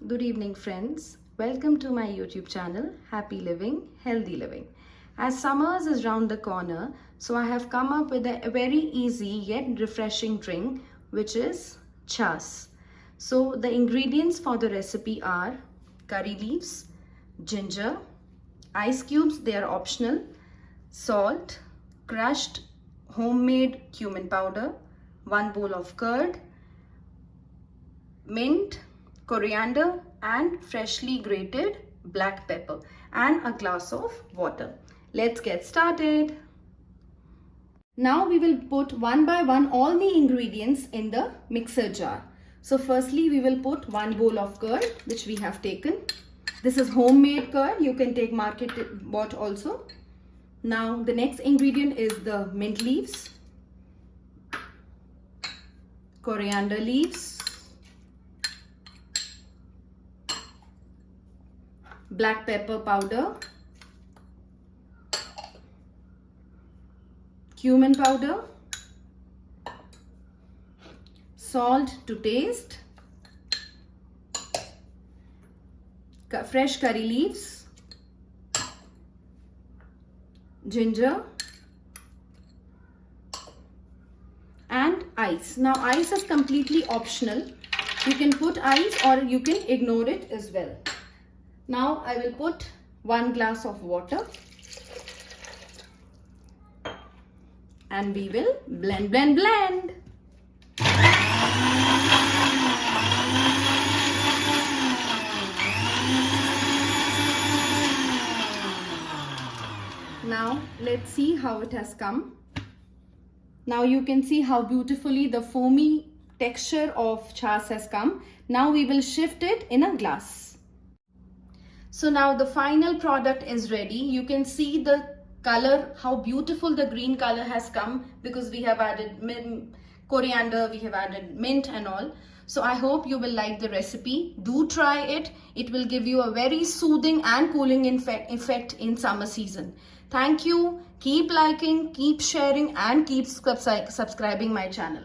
Good evening, friends. Welcome to my YouTube channel, Happy Living, Healthy Living. As summers is round the corner, so I have come up with a very easy yet refreshing drink, which is Chaas. So the ingredients for the recipe are curry leaves, ginger, ice cubes, they are optional, salt, crushed homemade cumin powder, 1 bowl of curd, mint, coriander and freshly grated black pepper and a glass of water. Let's get started. Now we will put one by one all the ingredients in the mixer jar. So firstly we will put 1 bowl of curd which we have taken. This is homemade curd, you can take market bought also. Now the next ingredient is the mint leaves, coriander leaves, black pepper powder, cumin powder, salt to taste, fresh curry leaves, ginger and ice. Now ice is completely optional. You can put ice or you can ignore it as well. Now I will put 1 glass of water and we will blend. Now let's see how it has come. Now you can see how beautifully the foamy texture of Chaas has come. Now we will shift it in a glass. So now the final product is ready. You can see the color, how beautiful the green color has come because we have added coriander, we have added mint and all. So I hope you will like the recipe. Do try it. It will give you a very soothing and cooling effect in summer season. Thank you. Keep liking, keep sharing and keep subscribing my channel.